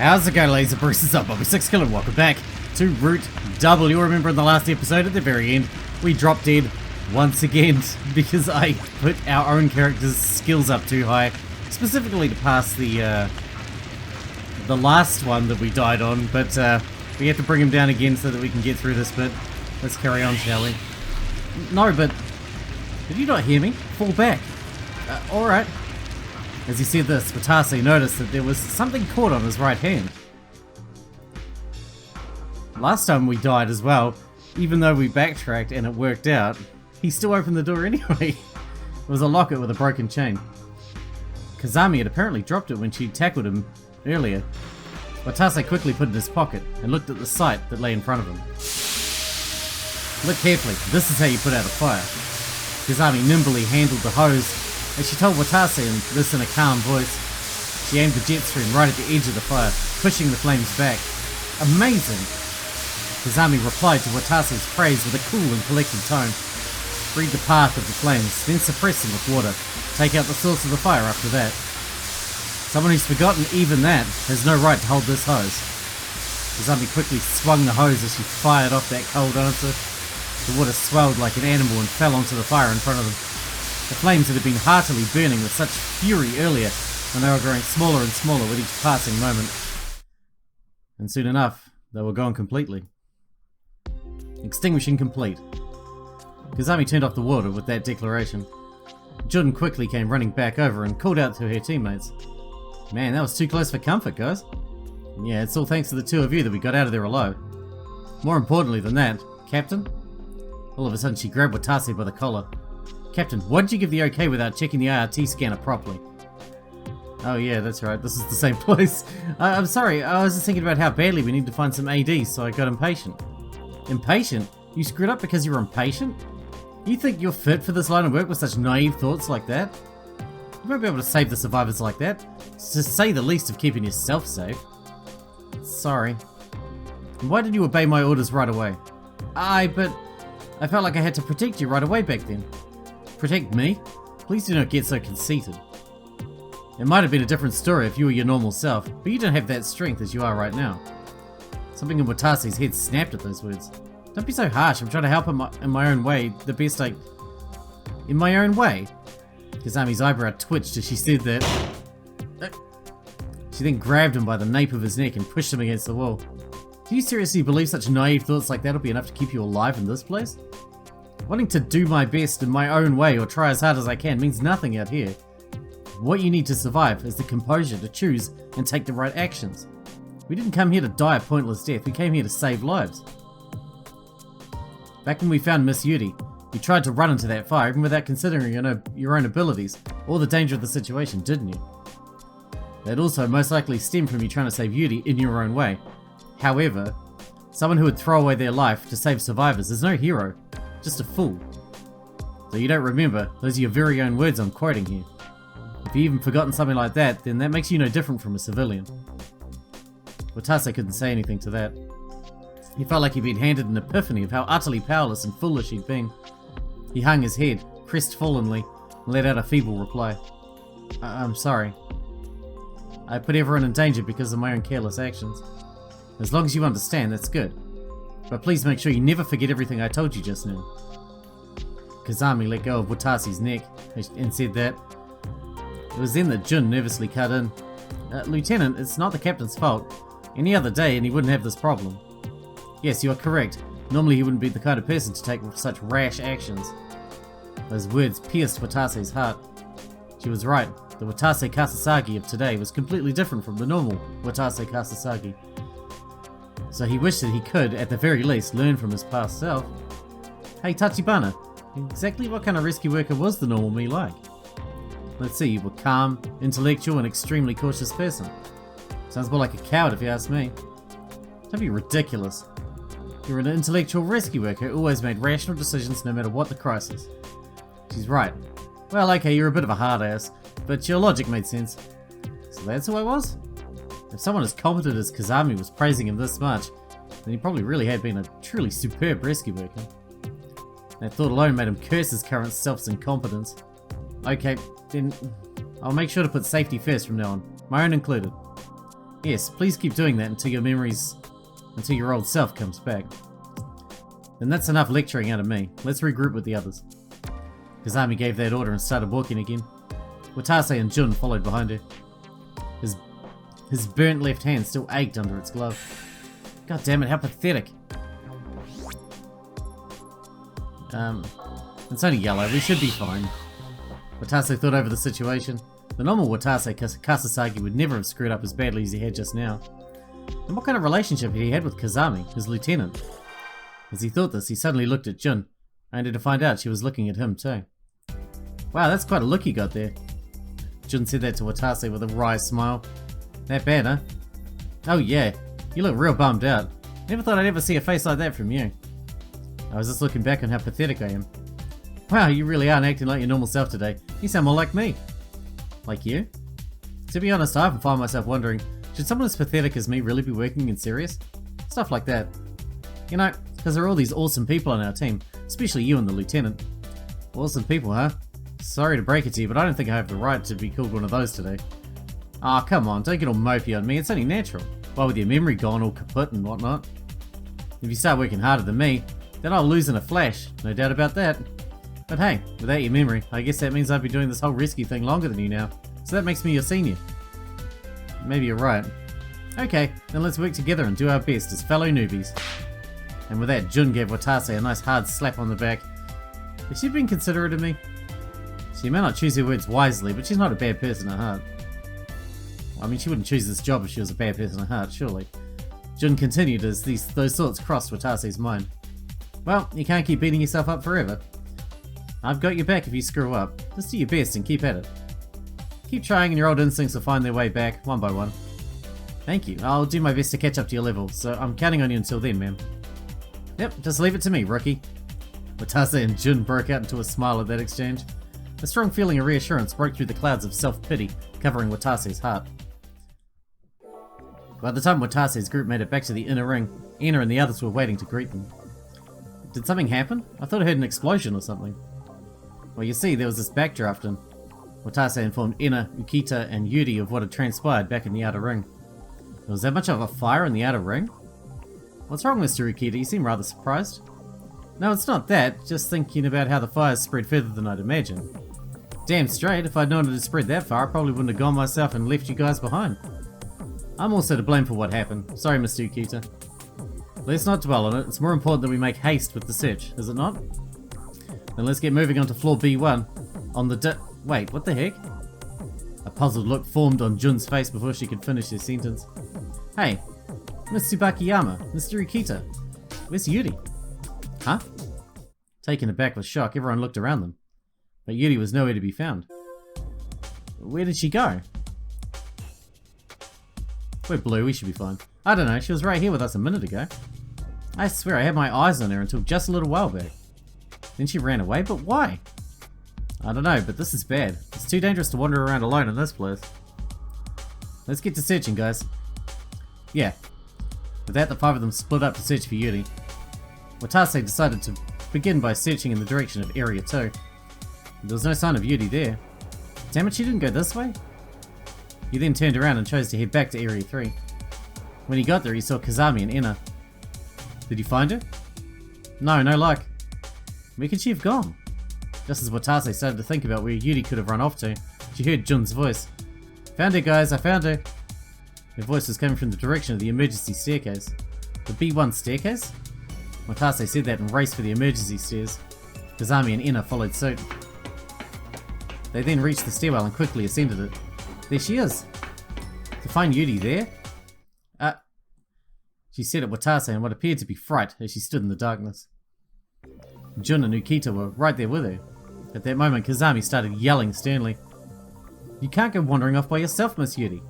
How's it going, ladies and bruises? Up, Bobby Sixkilla, and welcome back to Route W. Remember in the last episode, at the very end, we dropped dead once again because I put our own character's skills up too high, specifically to pass the last one that we died on, but we have to bring him down again so that we can get through this bit. Let's carry on, shall we? No, but did you not hear me? Fall back. Alright. As he said this, Watase noticed that there was something caught on his right hand. Last time we died as well, even though we backtracked and it worked out, he still opened the door anyway. It was a locket with a broken chain. Kazami had apparently dropped it when she tackled him earlier. Watase quickly put it in his pocket and looked at the sight that lay in front of him. Look carefully, this is how you put out a fire. Kazami nimbly handled the hose as she told Watase this in a calm voice. She aimed the jet stream right at the edge of the fire, pushing the flames back. Amazing! Kazami replied to Watase's praise with a cool and collected tone. Read the path of the flames, then suppress them with water. Take out the source of the fire after that. Someone who's forgotten even that has no right to hold this hose. Kazami quickly swung the hose as she fired off that cold answer. The water swelled like an animal and fell onto the fire in front of them. The flames that had been heartily burning with such fury earlier, and they were growing smaller and smaller with each passing moment. And soon enough, they were gone completely. Extinguishing complete. Kazami turned off the water with that declaration. Jun quickly came running back over and called out to her teammates. Man, that was too close for comfort, guys. Yeah, it's all thanks to the two of you that we got out of there alive. More importantly than that, Captain? All of a sudden she grabbed Watase by the collar. Captain, why did you give the okay without checking the IRT scanner properly? Oh yeah, that's right, this is the same place. I'm sorry, I was just thinking about how badly we need to find some ADs, so I got impatient. Impatient? You screwed up because you were impatient? You think you're fit for this line of work with such naive thoughts like that? You won't be able to save the survivors like that, to say the least of keeping yourself safe. Sorry. And why did you obey my orders right away? But I felt like I had to protect you right away back then. Protect me? Please do not get so conceited. It might have been a different story if you were your normal self, but you don't have that strength as you are right now. Something in Watase's head snapped at those words. Don't be so harsh, I'm trying to help in my own way, the best I... In my own way? Kazami's eyebrow twitched as she said that. She then grabbed him by the nape of his neck and pushed him against the wall. Do you seriously believe such naive thoughts like that will be enough to keep you alive in this place? Wanting to do my best in my own way or try as hard as I can means nothing out here. What you need to survive is the composure to choose and take the right actions. We didn't come here to die a pointless death, we came here to save lives. Back when we found Miss Yuri, you tried to run into that fire even without considering your own abilities or the danger of the situation, didn't you? That also most likely stemmed from you trying to save Yuri in your own way. However, someone who would throw away their life to save survivors is no hero. Just a fool. So you don't remember, those are your very own words I'm quoting here. If you've even forgotten something like that, then that makes you no different from a civilian. Watase couldn't say anything to that. He felt like he'd been handed an epiphany of how utterly powerless and foolish he'd been. He hung his head, crestfallenly, and let out a feeble reply. I'm sorry. I put everyone in danger because of my own careless actions. As long as you understand, that's good. But please make sure you never forget everything I told you just now. Kazami let go of Watase's neck and said that. It was then that Jun nervously cut in. Lieutenant, it's not the captain's fault. Any other day and he wouldn't have this problem. Yes, you are correct. Normally he wouldn't be the kind of person to take such rash actions. Those words pierced Watase's heart. She was right. The Watase Kasasagi of today was completely different from the normal Watase Kasasagi. So he wished that he could, at the very least, learn from his past self. Hey Tachibana, exactly what kind of rescue worker was the normal me like? Let's see, you were calm, intellectual, and extremely cautious person. Sounds more like a coward if you ask me. Don't be ridiculous. You're an intellectual rescue worker who always made rational decisions no matter what the crisis. She's right. Well, okay, you're a bit of a hard ass, but your logic made sense. So that's who I was? If someone as competent as Kazami was praising him this much, then he probably really had been a truly superb rescue worker. That thought alone made him curse his current self's incompetence. Okay, then I'll make sure to put safety first from now on, my own included. Yes, please keep doing that until your old self comes back. Then that's enough lecturing out of me. Let's regroup with the others. Kazami gave that order and started walking again. Watase and Jun followed behind her. His burnt left hand still ached under its glove. God damn it, how pathetic. It's only yellow, we should be fine. Watase thought over the situation. The normal Watase Kasasagi would never have screwed up as badly as he had just now. And what kind of relationship had he had with Kazami, his lieutenant? As he thought this, he suddenly looked at Jun, only to find out she was looking at him too. Wow, that's quite a look you got there. Jun said that to Watase with a wry smile. That bad, huh? Oh yeah, you look real bummed out. Never thought I'd ever see a face like that from you. I was just looking back on how pathetic I am. Wow, you really aren't acting like your normal self today. You sound more like me. Like you? To be honest, I often find myself wondering, should someone as pathetic as me really be working in serious? Stuff like that. You know, because there are all these awesome people on our team, especially you and the lieutenant. Awesome people, huh? Sorry to break it to you, but I don't think I have the right to be called one of those today. Ah, come on, don't get all mopey on me, it's only natural. Well, with your memory gone all kaput and whatnot. If you start working harder than me, then I'll lose in a flash, no doubt about that. But hey, without your memory, I guess that means I've been doing this whole rescue thing longer than you now, so that makes me your senior. Maybe you're right. Okay, then let's work together and do our best as fellow newbies. And with that, Jun gave Watase a nice hard slap on the back. Has she been considerate of me? She may not choose her words wisely, but she's not a bad person at heart. I mean, she wouldn't choose this job if she was a bad person at heart, surely. Jun continued as those thoughts crossed Watase's mind. Well, you can't keep beating yourself up forever. I've got your back if you screw up. Just do your best and keep at it. Keep trying and your old instincts will find their way back, one by one. Thank you. I'll do my best to catch up to your level, so I'm counting on you until then, ma'am. Yep, just leave it to me, rookie. Watase and Jun broke out into a smile at that exchange. A strong feeling of reassurance broke through the clouds of self-pity covering Watase's heart. By the time Watase's group made it back to the inner ring, Ina and the others were waiting to greet them. Did something happen? I thought I heard an explosion or something. Well, you see, there was this backdraft and Watase informed Ina, Ukita, and Yuri of what had transpired back in the outer ring. Was there much of a fire in the outer ring? What's wrong, Mr. Ukita? You seem rather surprised. No, it's not that. Just thinking about how the fires spread further than I'd imagined. Damn straight, if I'd known it had spread that far, I probably wouldn't have gone myself and left you guys behind. I'm also to blame for what happened. Sorry, Mr. Ukita. Let's not dwell on it. It's more important that we make haste with the search, is it not? Then let's get moving on to floor B1. On the wait, what the heck? A puzzled look formed on Jun's face before she could finish her sentence. Hey, Miss Tsubakiyama, Mr. Ukita, where's Yuri? Huh? Taken aback with shock, everyone looked around them. But Yuri was nowhere to be found. Where did she go? We're blue, we should be fine. I don't know, she was right here with us a minute ago. I swear I had my eyes on her until just a little while back. Then she ran away, but why? I don't know, but this is bad. It's too dangerous to wander around alone in this place. Let's get to searching, guys. Yeah. With that, the five of them split up to search for Yuri. Watase decided to begin by searching in the direction of Area 2. There was no sign of Yuri there. Damn it, she didn't go this way? He then turned around and chose to head back to Area 3. When he got there, he saw Kazami and Ina. Did he find her? No, no luck. Where could she have gone? Just as Watase started to think about where Yuri could have run off to, she heard Jun's voice. Found her, guys, I found her. Her voice was coming from the direction of the emergency staircase. The B1 staircase? Watase said that and raced for the emergency stairs. Kazami and Ina followed suit. They then reached the stairwell and quickly ascended it. There she is. To find Yuri there? She said at Watase in what appeared to be fright as she stood in the darkness. Jun and Ukita were right there with her. At that moment, Kazami started yelling sternly. You can't go wandering off by yourself, Miss Yuri.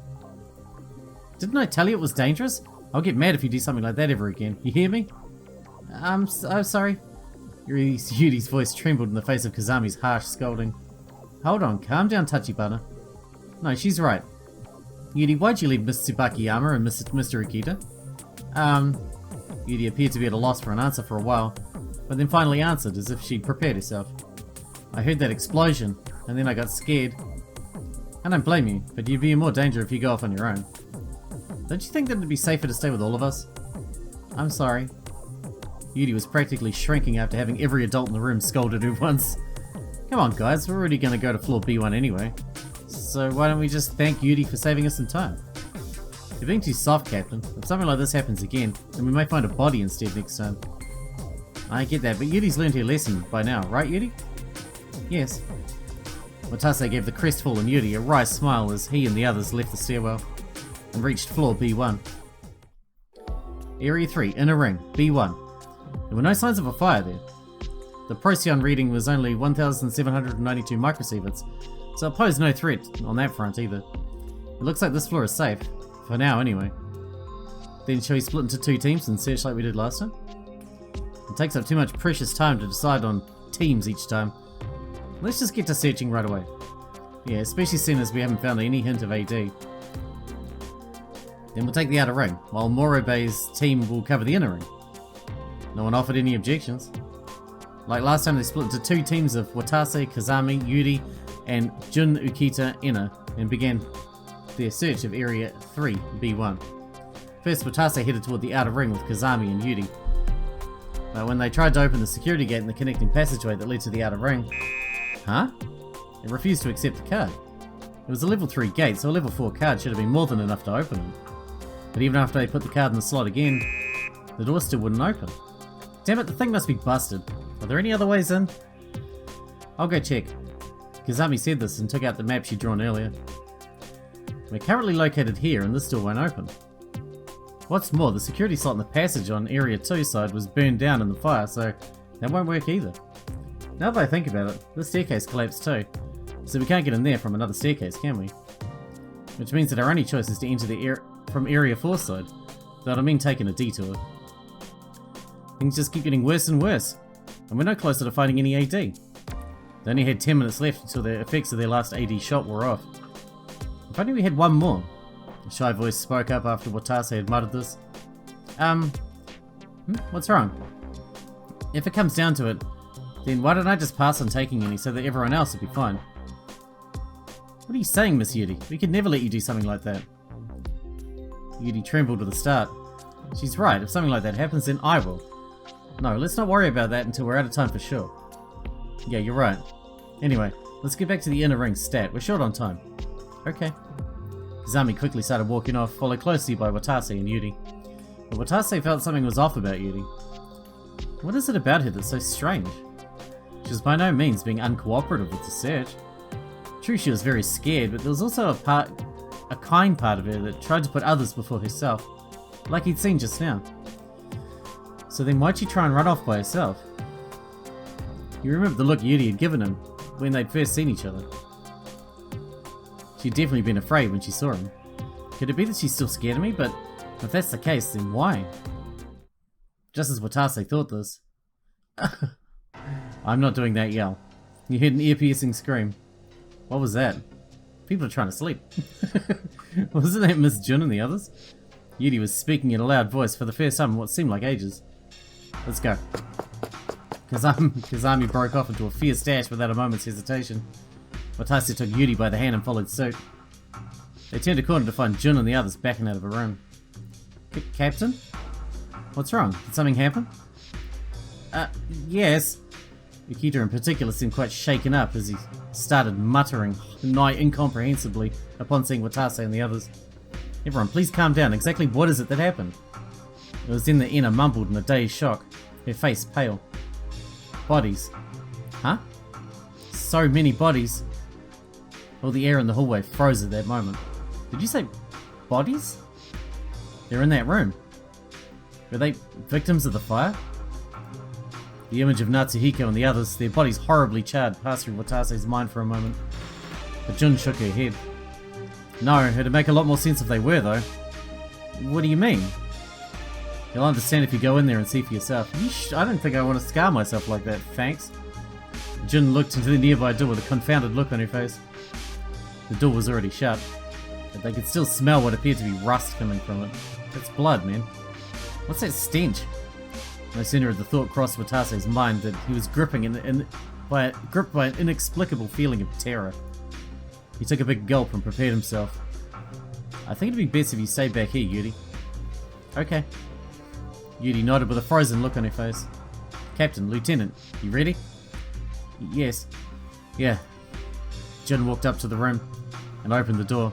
Didn't I tell you it was dangerous? I'll get mad if you do something like that ever again. You hear me? I'm sorry. Yuri's voice trembled in the face of Kazami's harsh scolding. Hold on, calm down, Tachibana. No, she's right. Yuri, why'd you leave Miss Tsubakiyama and Mr. Ukita? Yuri appeared to be at a loss for an answer for a while, but then finally answered as if she'd prepared herself. I heard that explosion, and then I got scared. I don't blame you, but you'd be in more danger if you go off on your own. Don't you think that it'd be safer to stay with all of us? I'm sorry. Yuri was practically shrinking after having every adult in the room scolded her once. Come on guys, we're already going to go to floor B1 anyway. So why don't we just thank Yuri for saving us some time? You're being too soft, Captain. If something like this happens again, then we may find a body instead next time. I get that, but Yuri's learned her lesson by now, right Yuri? Yes. Watase gave the crestfallen Yuri a wry smile as he and the others left the stairwell and reached floor B1. Area 3, Inner Ring, B1. There were no signs of a fire there. The Procyon reading was only 1,792 microsieverts, so it posed no threat on that front either. It looks like this floor is safe, for now anyway. Then shall we split into two teams and search like we did last time? It takes up too much precious time to decide on teams each time. Let's just get to searching right away. Yeah, especially seeing as we haven't found any hint of AD. Then we'll take the outer ring, while Morobe's team will cover the inner ring. No one offered any objections. Like last time, they split into two teams of Watase, Kazami, Yuri, and Jun Ukita Ina, and began their search of Area 3, B1. First, Watase headed toward the outer ring with Kazami and Yuri. But when they tried to open the security gate in the connecting passageway that led to the outer ring... Huh? It refused to accept the card. It was a level 3 gate, so a level 4 card should have been more than enough to open it. But even after they put the card in the slot again, the door still wouldn't open. Damn it, the thing must be busted. Are there any other ways in? I'll go check. Kazami said this and took out the map she'd drawn earlier. We're currently located here and this door won't open. What's more, the security slot in the passage on Area 2 side was burned down in the fire, so that won't work either. Now that I think about it, this staircase collapsed too, so we can't get in there from another staircase, can we? Which means that our only choice is to enter from Area 4 side. That'll mean taking a detour. Things just keep getting worse and worse, and we're no closer to finding any AD. They only had 10 minutes left until the effects of their last AD shot were off. If only we had one more. A shy voice spoke up after Watase had muttered this. What's wrong? If it comes down to it, then why don't I just pass on taking any so that everyone else would be fine? What are you saying, Miss Yuri? We could never let you do something like that. Yuri trembled with a start. She's right, if something like that happens, then I will. No, let's not worry about that until we're out of time for sure. Yeah, you're right. Anyway, let's get back to the inner ring stat. We're short on time. Okay. Kazami quickly started walking off, followed closely by Watase and Yuri. But Watase felt something was off about Yuri. What is it about her that's so strange? She was by no means being uncooperative with the search. True, she was very scared, but there was also a kind part of her that tried to put others before herself, like he'd seen just now. So then why'd she try and run off by herself? You remember the look Yuri had given him when they'd first seen each other. She'd definitely been afraid when she saw him. Could it be that she's still scared of me? But if that's the case, then why? Just as Watase thought this. I'm not doing that yell. You heard an ear-piercing scream. What was that? People are trying to sleep. Wasn't that Miss Jun and the others? Yuri was speaking in a loud voice for the first time in what seemed like ages. Let's go. Kazami broke off into a fierce dash without a moment's hesitation. Watase took Yuri by the hand and followed suit. They turned a corner to find Jun and the others backing out of a room. Captain? What's wrong? Did something happen? Yes. Ukita in particular seemed quite shaken up as he started muttering, nigh incomprehensibly, upon seeing Watase and the others. Everyone, please calm down. Exactly what is it that happened? It was then that Ina mumbled in a dazed shock, her face pale. Bodies. Huh? So many bodies. All the air in the hallway froze at that moment. Did you say bodies? They're in that room. Were they victims of the fire? The image of Natsuhiko and the others, their bodies horribly charred, passed through Watase's mind for a moment. But Jun shook her head. No, it'd make a lot more sense if they were, though. What do you mean? You'll understand if you go in there and see for yourself. I don't think I want to scar myself like that, thanks. Jun looked into the nearby door with a confounded look on her face. The door was already shut, but they could still smell what appeared to be rust coming from it. It's blood, man. What's that stench? No sooner had the thought crossed Watase's mind that he was gripped by an inexplicable feeling of terror. He took a big gulp and prepared himself. I think it'd be best if you stayed back here, Yuri. Okay. Yuri nodded with a frozen look on her face. Captain, Lieutenant, you ready? Yes. Yeah. Jin walked up to the room and opened the door.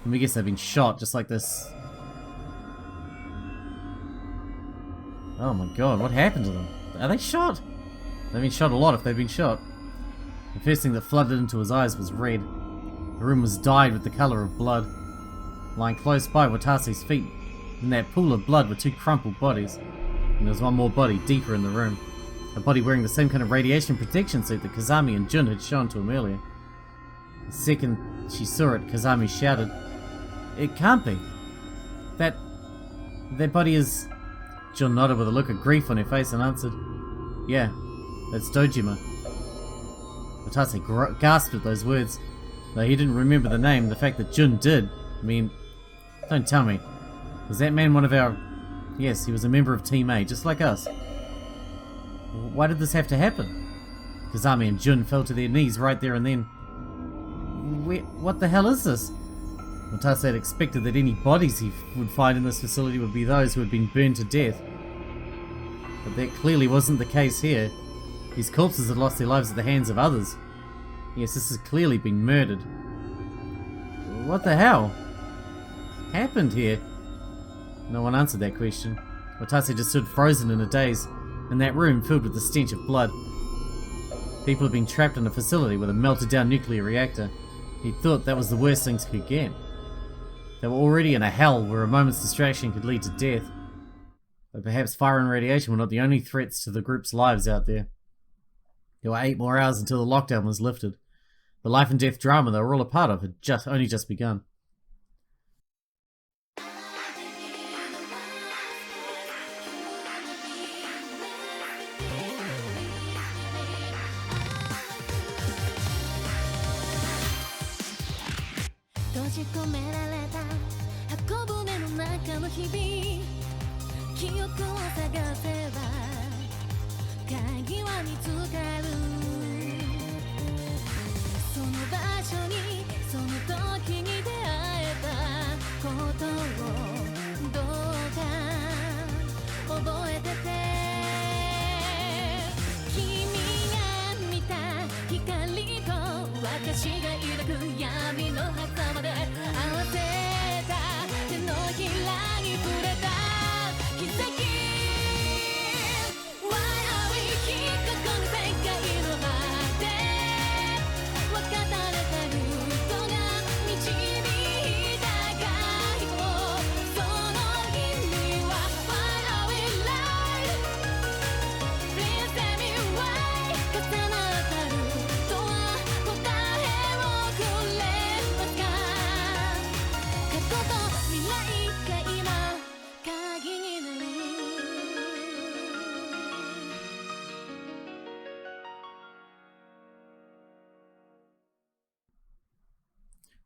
And we guess they've been shot just like this. Oh my god, what happened to them? Are they shot? They've been shot a lot if they've been shot. The first thing that flooded into his eyes was red. The room was dyed with the colour of blood. Lying close by Watase's feet, in that pool of blood were two crumpled bodies. And there was one more body deeper in the room. A body wearing the same kind of radiation protection suit that Kazami and Jun had shown to him earlier. The second she saw it, Kazami shouted, "It can't be! That body is..." Jun nodded with a look of grief on her face and answered, "Yeah, that's Dojima." Watase gasped at those words. Though he didn't remember the name, the fact that Jun did, I mean, don't tell me. Was that man one of our... Yes, he was a member of Team A, just like us. Why did this have to happen? Kazami and Jun fell to their knees right there and then. What the hell is this? Watase had expected that any bodies he would find in this facility would be those who had been burned to death. But that clearly wasn't the case here. These corpses had lost their lives at the hands of others. Yes, this has clearly been murdered. What the hell happened here? No one answered that question. Watase just stood frozen in a daze, in that room filled with the stench of blood. People had been trapped in a facility with a melted down nuclear reactor. He thought that was the worst things could get. They were already in a hell where a moment's distraction could lead to death. But perhaps fire and radiation were not the only threats to the group's lives out there. There were 8 more hours until the lockdown was lifted. The life and death drama they were all a part of had only just begun.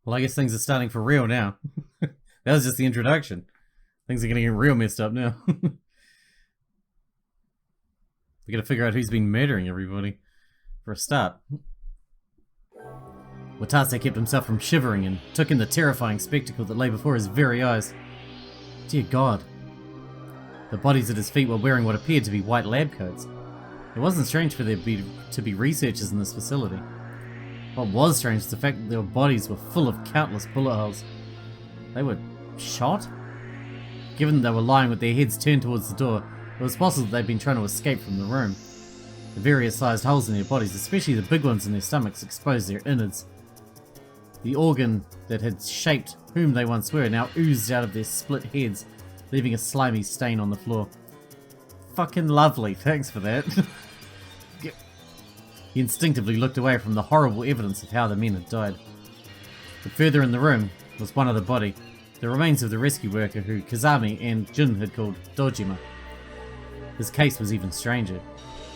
Well, I guess things are starting for real now. That was just the introduction. Things are getting real messed up now. We gotta figure out who's been murdering everybody. For a start. Watase kept himself from shivering and took in the terrifying spectacle that lay before his very eyes. Dear God. The bodies at his feet were wearing what appeared to be white lab coats. It wasn't strange for there to be researchers in this facility. What was strange was the fact that their bodies were full of countless bullet holes. They were shot? Given that they were lying with their heads turned towards the door, it was possible that they'd been trying to escape from the room. The various sized holes in their bodies, especially the big ones in their stomachs, exposed their innards. The organ that had shaped whom they once were now oozed out of their split heads, leaving a slimy stain on the floor. Fucking lovely, thanks for that. He instinctively looked away from the horrible evidence of how the men had died. But further in the room was one other body, the remains of the rescue worker who Kazami and Jun had called Dojima. His case was even stranger.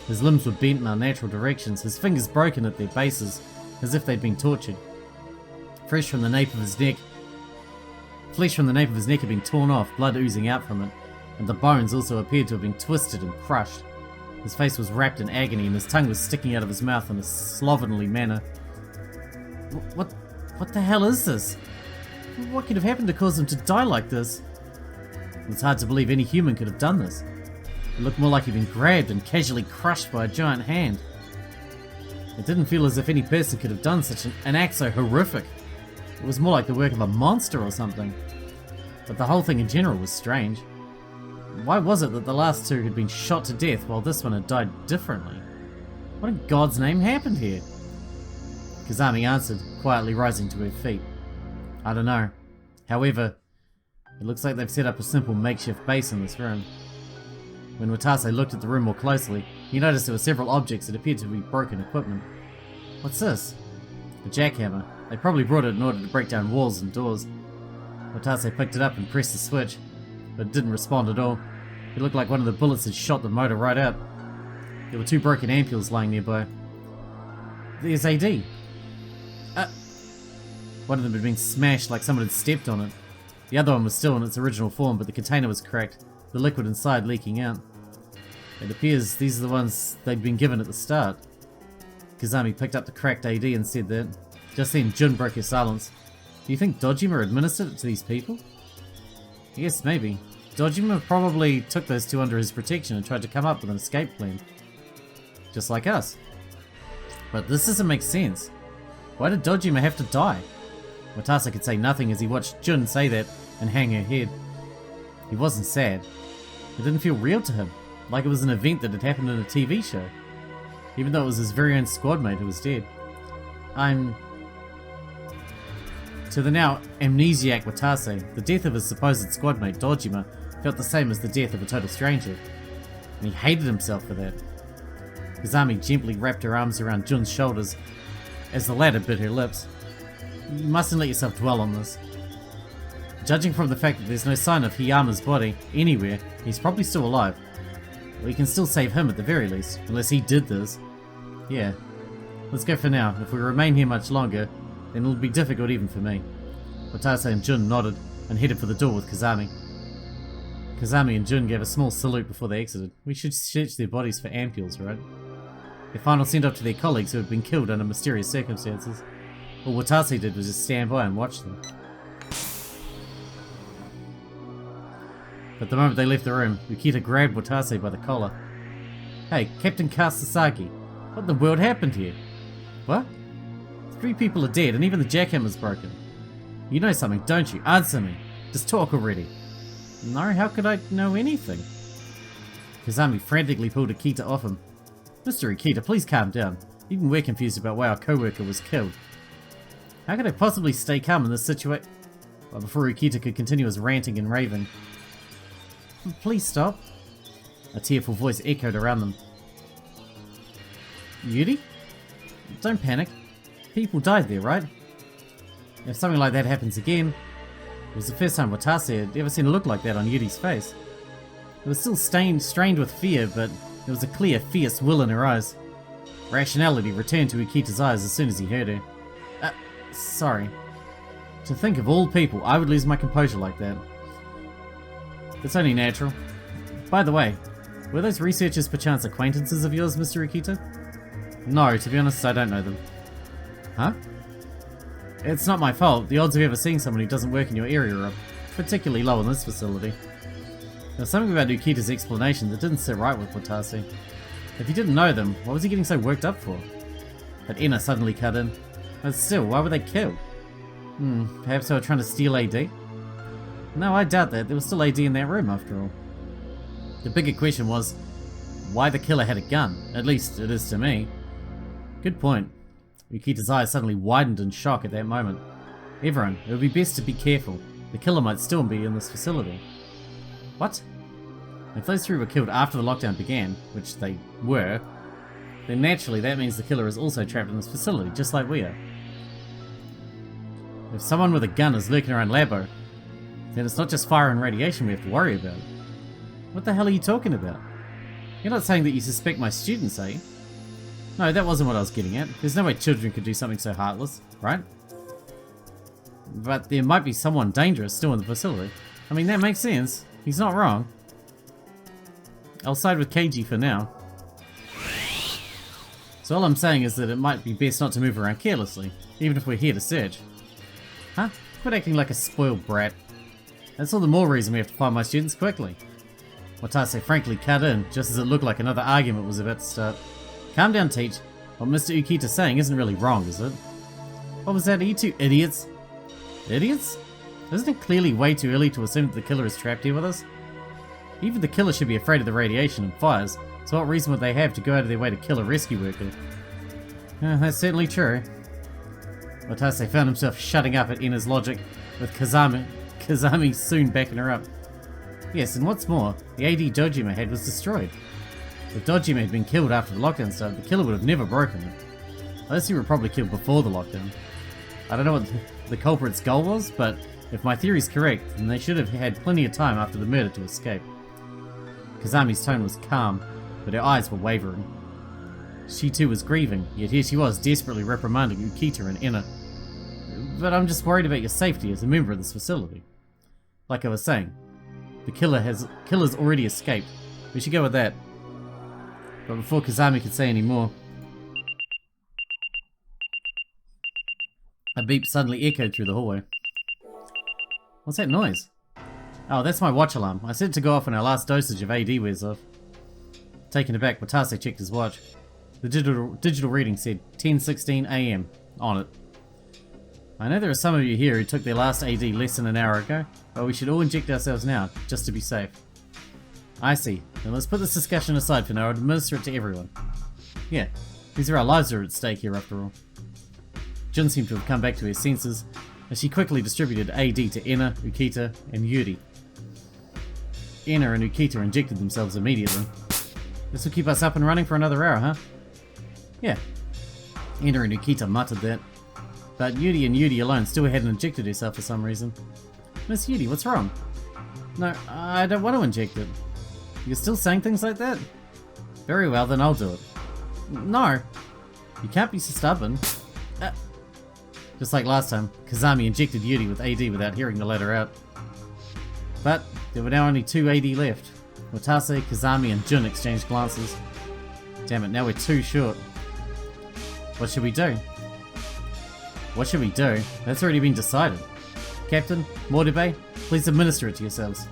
His limbs were bent in unnatural directions, his fingers broken at their bases, as if they'd been tortured. Flesh from the nape of his neck had been torn off, blood oozing out from it, and the bones also appeared to have been twisted and crushed. His face was wrapped in agony and his tongue was sticking out of his mouth in a slovenly manner. What the hell is this? What could have happened to cause him to die like this? It's hard to believe any human could have done this. It looked more like he'd been grabbed and casually crushed by a giant hand. It didn't feel as if any person could have done such an act so horrific. It was more like the work of a monster or something. But the whole thing in general was strange. Why was it that the last two had been shot to death while this one had died differently? What in God's name happened here? Kazami answered, quietly rising to her feet. I don't know. However, it looks like they've set up a simple makeshift base in this room. When Watase looked at the room more closely, he noticed there were several objects that appeared to be broken equipment. What's this? A jackhammer. They probably brought it in order to break down walls and doors. Watase picked it up and pressed the switch, but it didn't respond at all. It looked like one of the bullets had shot the motor right out. There were two broken ampules lying nearby. There's AD. One of them had been smashed like someone had stepped on it. The other one was still in its original form, but the container was cracked, the liquid inside leaking out. It appears these are the ones they'd been given at the start. Kazami picked up the cracked AD and said that. Just then, Jun broke her silence. Do you think Dojima administered it to these people? Yes, maybe. Dojima probably took those two under his protection and tried to come up with an escape plan. Just like us. But this doesn't make sense. Why did Dojima have to die? Watase could say nothing as he watched Jun say that and hang her head. He wasn't sad. It didn't feel real to him, like it was an event that had happened in a TV show. Even though it was his very own squad mate who was dead. To the now amnesiac Watase, the death of his supposed squad mate Dojima felt the same as the death of a total stranger, and he hated himself for that. Kazami gently wrapped her arms around Jun's shoulders as the latter bit her lips. You mustn't let yourself dwell on this. Judging from the fact that there's no sign of Hiyama's body anywhere, he's probably still alive. We can still save him at the very least, unless he did this. Yeah, let's go for now. If we remain here much longer, then it'll be difficult even for me. Watase and Jun nodded and headed for the door with Kazami. Kazami and Jun gave a small salute before they exited. We should search their bodies for ampules, right? Their final send-off to their colleagues who had been killed under mysterious circumstances. All Watase did was just stand by and watch them. But the moment they left the room, Yukita grabbed Watase by the collar. Hey, Captain Kasasagi, what in the world happened here? What? 3 people are dead and even the jackhammer's broken. You know something, don't you? Answer me. Just talk already. No, how could I know anything? Kazami frantically pulled Akita off him. Mr. Akita, please calm down. Even we're confused about why our co-worker was killed. How could I possibly stay calm in this situation? Well, before Akita could continue his ranting and raving. Please stop. A tearful voice echoed around them. Yuri? Don't panic. People died there, right? If something like that happens again... It was the first time Watase had ever seen a look like that on Yuri's face. It was still strained with fear, but there was a clear, fierce will in her eyes. Rationality returned to Akita's eyes as soon as he heard her. Sorry. To think of all people, I would lose my composure like that. It's only natural. By the way, were those researchers perchance acquaintances of yours, Mr. Akita? No, to be honest, I don't know them. Huh? It's not my fault. The odds of ever seeing someone who doesn't work in your area are particularly low in this facility. There was something about Ukita's explanation that didn't sit right with Watase. If he didn't know them, what was he getting so worked up for? But Ina suddenly cut in. But still, why were they killed? Perhaps they were trying to steal AD? No, I doubt that. There was still AD in that room after all. The bigger question was, why the killer had a gun? At least it is to me. Good point. Yukita's eyes suddenly widened in shock at that moment. Everyone, it would be best to be careful. The killer might still be in this facility. What? If those 3 were killed after the lockdown began, which they were, then naturally that means the killer is also trapped in this facility, just like we are. If someone with a gun is lurking around Labo, then it's not just fire and radiation we have to worry about. What the hell are you talking about? You're not saying that you suspect my students, are you? No, that wasn't what I was getting at. There's no way children could do something so heartless, right? But there might be someone dangerous still in the facility. I mean, that makes sense. He's not wrong. I'll side with Keiji for now. So all I'm saying is that it might be best not to move around carelessly, even if we're here to search. Huh? Quit acting like a spoiled brat. That's all the more reason we have to find my students quickly. Watase frankly cut in, just as it looked like another argument was about to start. Calm down, Teach. What Mr. Ukita's saying isn't really wrong, is it? What was that? Are you two idiots? Idiots? Isn't it clearly way too early to assume that the killer is trapped here with us? Even the killer should be afraid of the radiation and fires, so what reason would they have to go out of their way to kill a rescue worker? That's certainly true. Watase found himself shutting up at Ina's logic, with Kazami soon backing her up. Yes, and what's more, the AD Dojima had was destroyed. If Dojima had been killed after the lockdown started, the killer would have never broken it. Those two were probably killed before the lockdown. I don't know what the culprit's goal was, but if my theory's correct, then they should have had plenty of time after the murder to escape. Kazami's tone was calm, but her eyes were wavering. She too was grieving, yet here she was desperately reprimanding Ukita and Ina. But I'm just worried about your safety as a member of this facility. Like I was saying, the killer's already escaped. We should go with that. But before Kazami could say any more, a beep suddenly echoed through the hallway. What's that noise? Oh, that's my watch alarm. I set it to go off when our last dosage of AD wears off. Taken aback, Watase checked his watch. The digital reading said 10:16 AM on it. I know there are some of you here who took their last AD less than an hour ago, but we should all inject ourselves now, just to be safe. I see. Then let's put this discussion aside for now and administer it to everyone. Yeah, these are our lives that are at stake here after all. Jun seemed to have come back to her senses, as she quickly distributed AD to Ina, Ukita, and Yuri. Ina and Ukita injected themselves immediately. This will keep us up and running for another hour, huh? Yeah. Ina and Ukita muttered that. But Yuri alone still hadn't injected herself for some reason. Miss Yuri, what's wrong? No, I don't want to inject it. You're still saying things like that? Very well, then I'll do it. No. You can't be so stubborn. Just like last time, Kazami injected Yuri with AD without hearing the latter out. But there were now only 2 AD left. Watase, Kazami, and Jun exchanged glances. Damn it, now we're 2 short. What should we do? What should we do? That's already been decided. Captain, Mortube, please administer it to yourselves.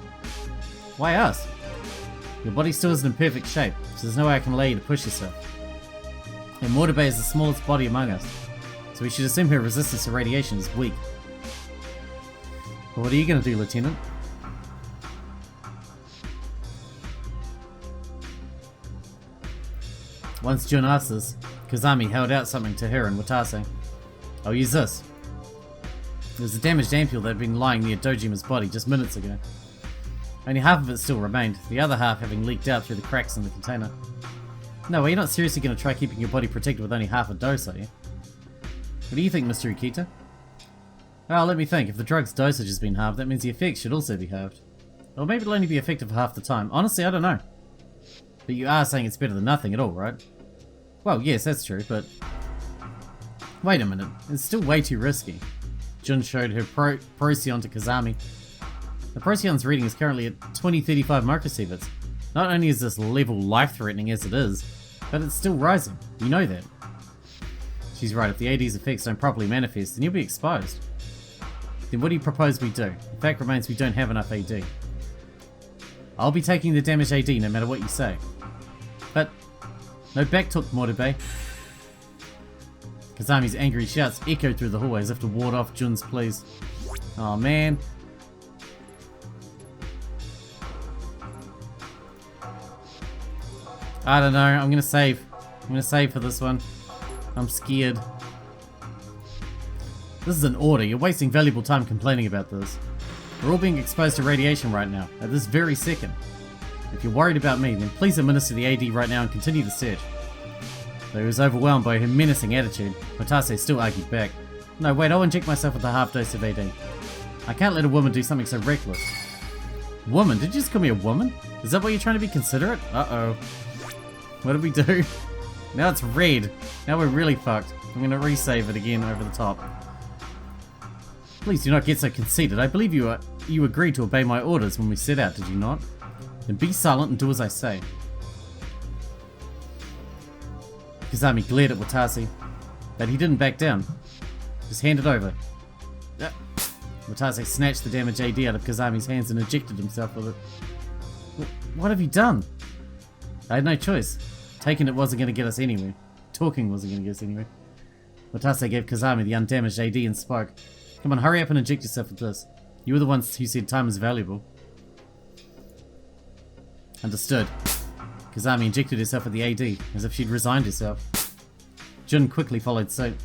Why us? Your body still isn't in perfect shape, so there's no way I can allow you to push yourself. And Mortube is the smallest body among us, so we should assume her resistance to radiation is weak. But what are you going to do, Lieutenant? Once Jun asked this, Kazami held out something to her and Watase. I'll use this. It was a damaged ampule that had been lying near Dojima's body just minutes ago. Only half of it still remained, the other half having leaked out through the cracks in the container. No, well, you're not seriously going to try keeping your body protected with only half a dose, are you? What do you think, Mr. Ukita? Well, let me think. If the drug's dosage has been halved, that means the effects should also be halved. Or maybe it'll only be effective for half the time. Honestly, I don't know. But you are saying it's better than nothing at all, right? Well, yes, that's true, but... Wait a minute. It's still way too risky. Jun showed her Procyon to Kazami. The Procyon's reading is currently at 2035 microsieverts. Not only is this level life-threatening as it is, but it's still rising. You know that. She's right, if the AD's effects don't properly manifest, then you'll be exposed. Then what do you propose we do? The fact remains we don't have enough AD. I'll be taking the damaged AD no matter what you say. But, no backtalk, Mortube. Kazami's angry shouts echoed through the hallway as if to ward off Jun's pleas. Oh man. I don't know, I'm gonna save. I'm gonna save for this one. I'm scared. This is an order, you're wasting valuable time complaining about this. We're all being exposed to radiation right now, at this very second. If you're worried about me, then please administer the AD right now and continue the search. Though he was overwhelmed by her menacing attitude, Watase still argued back. No, wait, I'll inject myself with a half dose of AD. I can't let a woman do something so reckless. Woman? Did you just call me a woman? Is that why you're trying to be considerate? Uh-oh. What did we do? Now it's red. Now we're really fucked. I'm gonna resave it again over the top. Please do not get so conceited. I believe you agreed to obey my orders when we set out, did you not? Then be silent and do as I say. Kazami glared at Watase, but he didn't back down. Just hand it over. Watase snatched the damaged AD out of Kazami's hands and ejected himself with it. What have you done? I had no choice. Taking it wasn't going to get us anywhere. Talking wasn't going to get us anywhere. Watase gave Kazami the undamaged AD and spoke. Come on, hurry up and inject yourself with this. You were the ones who said time is valuable. Understood. Kazami injected herself with the AD, as if she'd resigned herself. Jun quickly followed suit.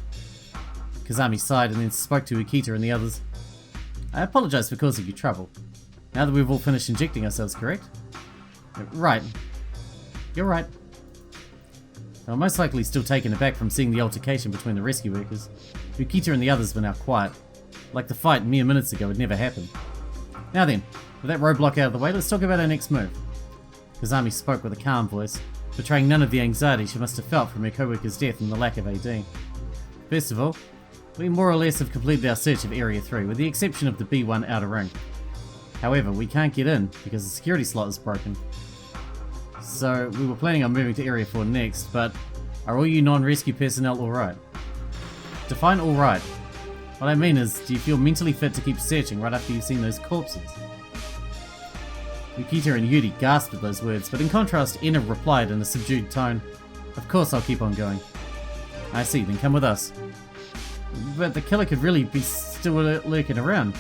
Kazami sighed and then spoke to Ukita and the others. I apologize for causing you trouble. Now that we've all finished injecting ourselves, correct? Right. You're right. They were most likely still taken aback from seeing the altercation between the rescue workers. Ukita and the others were now quiet, like the fight mere minutes ago had never happened. Now then, with that roadblock out of the way, let's talk about our next move. Kazami spoke with a calm voice, betraying none of the anxiety she must have felt from her co-worker's death and the lack of AD. First of all, we more or less have completed our search of Area 3, with the exception of the B1 outer ring. However, we can't get in because the security slot is broken. So, we were planning on moving to Area 4 next, but are all you non-rescue personnel alright? Define alright. What I mean is, do you feel mentally fit to keep searching right after you've seen those corpses? Ukita and Yuri gasped at those words, but in contrast, Ena replied in a subdued tone, Of course I'll keep on going. I see, then come with us. But the killer could really be still lurking around.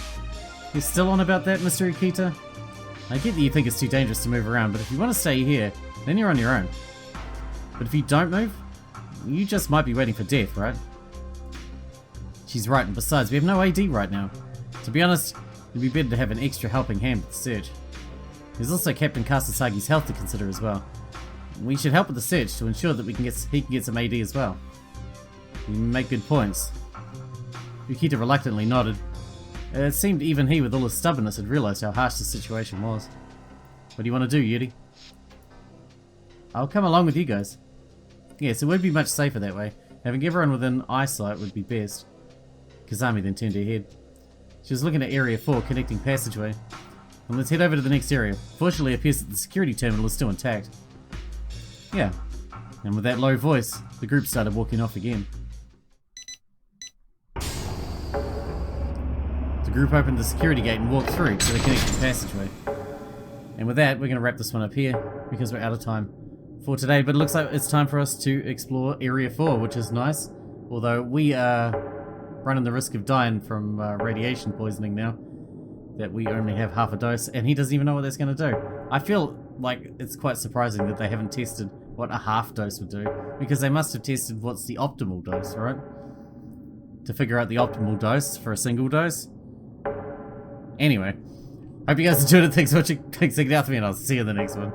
You're still on about that, Mr. Ukita? I get that you think it's too dangerous to move around, but if you want to stay here, then you're on your own. But if you don't move, you just might be waiting for death, right? She's right, and besides, we have no AD right now. To be honest, it'd be better to have an extra helping hand with the search. There's also Captain Kasasagi's health to consider as well. We should help with the search to ensure that he can get some AD as well. You make good points. Ukita reluctantly nodded. It seemed even he, with all his stubbornness, had realised how harsh the situation was. What do you want to do, Yuri? I'll come along with you guys. Yes, it would be much safer that way. Having everyone within eyesight would be best. Kazami then turned her head. She was looking at Area 4, connecting passageway. And let's head over to the next area. Fortunately, it appears that the security terminal is still intact. Yeah. And with that low voice, the group started walking off again. The group opened the security gate and walked through to the connecting passageway. And with that, we're going to wrap this one up here, because we're out of time for today. But it looks like it's time for us to explore Area 4, which is nice. Although we are running the risk of dying from radiation poisoning now. That we only have half a dose, and he doesn't even know what that's going to do. I feel like it's quite surprising that they haven't tested what a half dose would do, because they must have tested what's the optimal dose, right? To figure out the optimal dose for a single dose. Anyway, hope you guys enjoyed it. Thanks for watching. Thanks for checking it out for me, and I'll see you in the next one.